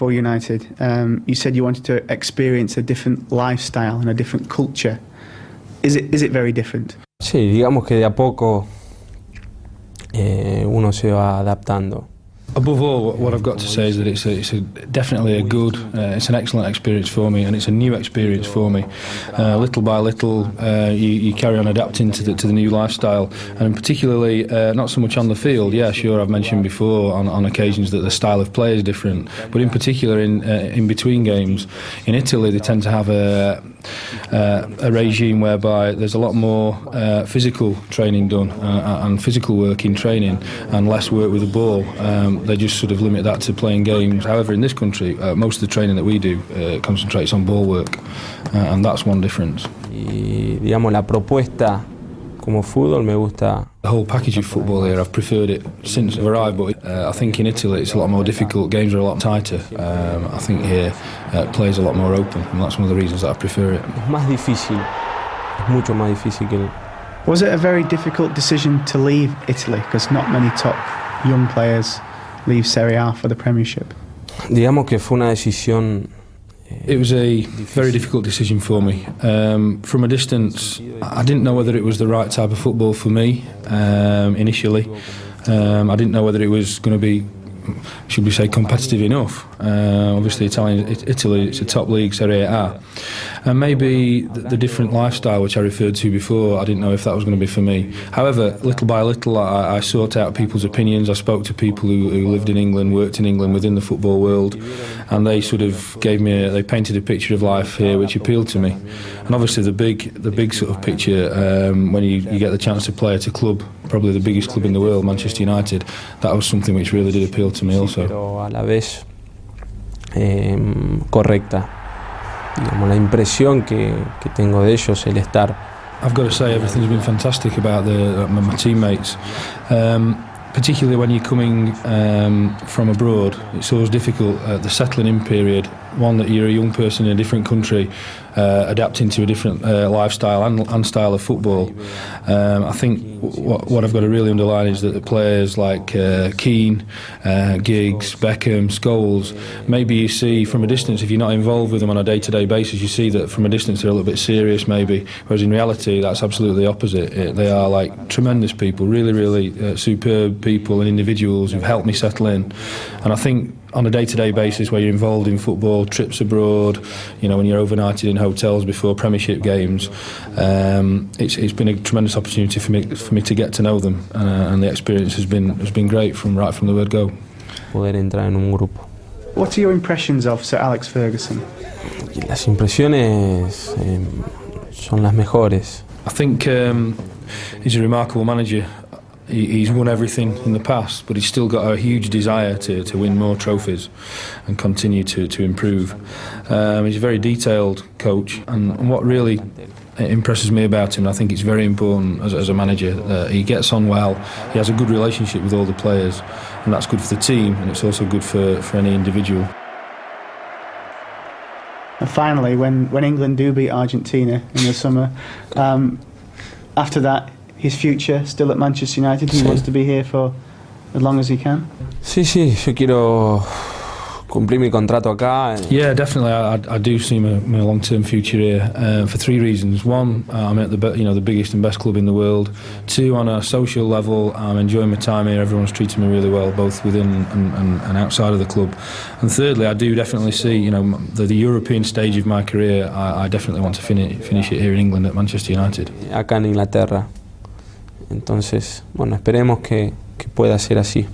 for United. You said you wanted to experience a different lifestyle and a different culture. Is it very different? Sí, digamos que de a poco uno se va adaptando. Above all, what I've got to say is that it's definitely a good, it's an excellent experience for me, and it's a new experience for me. Little by little, you carry on adapting to the new lifestyle, and particularly not so much on the field. Yeah, sure, I've mentioned before on occasions that the style of play is different, but in particular in between games, in Italy they tend to have a regime whereby there's a lot more physical training done and physical work in training, and less work with the ball. They just sort of limit that to playing games. However, in this country, most of the training that we do concentrates on ball work, and that's one difference. Y digamos la propuesta como fútbol me gusta. The whole package of football here, I've preferred it since I've arrived, but I think in Italy it's a lot more difficult. Games are a lot tighter. I think here play is a lot more open, and that's one of the reasons that I prefer it. Es más difícil, es mucho más difícil que. Was it a very difficult decision to leave Italy? Because not many top young players leave Serie A for the Premiership. Digamos que fue una decisión. It was a very difficult decision for me. From a distance, I didn't know whether it was the right type of football for me initially. I didn't know whether it was going to be, should we say, competitive enough. Obviously, Italy, it's a top league, Serie A. And maybe the different lifestyle which I referred to before, I didn't know if that was going to be for me. However, little by little, I sought out people's opinions. I spoke to people who lived in England, worked in England within the football world, and they sort of they painted a picture of life here which appealed to me. And obviously the big sort of picture, when you get the chance to play at a club, probably the biggest club in the world, Manchester United, that was something which really did appeal to me also. Pero a la vez correcta. Digamos, la impresión que tengo de ellos, el estar. I've got to say everything's been fantastic about my teammates. Particularly when you're coming from abroad, it's always difficult, the settling in period, one that you're a young person in a different country, adapting to a different lifestyle and style of football. I think what I've got to really underline is that the players like Keane, Giggs, Beckham, Scholes, maybe you see from a distance, if you're not involved with them on a day-to-day basis, you see that from a distance they're a little bit serious maybe, whereas in reality that's absolutely the opposite. They are like tremendous people, really, really superb people and individuals who've helped me settle in. And I think on a day-to-day basis where you're involved in football, trips abroad, when you're overnighted in hotels before Premiership games, it's been a tremendous opportunity for me to get to know them, and the experience has been great from the word go. Poder entrar en un grupo. What are your impressions of Sir Alex Ferguson? Las impresiones son las mejores. I think he's a remarkable manager. He's won everything in the past, but he's still got a huge desire to win more trophies and continue to improve. He's a very detailed coach, and what really impresses me about him, I think it's very important as a manager, he gets on well, he has a good relationship with all the players, and that's good for the team, and it's also good for any individual. And finally, when England do beat Argentina in the summer, after that, his future still at Manchester United. He wants to be here for as long as he can. Sí, yo quiero cumplir mi contrato acá. Yeah, definitely. I do see my long-term future here for three reasons. One, I'm at the biggest and best club in the world. Two, on a social level, I'm enjoying my time here. Everyone's treating me really well, both within and outside of the club. And thirdly, I do definitely see, the European stage of my career. I definitely want to finish it here in England at Manchester United. Acá en Inglaterra. Entonces, esperemos que pueda ser así.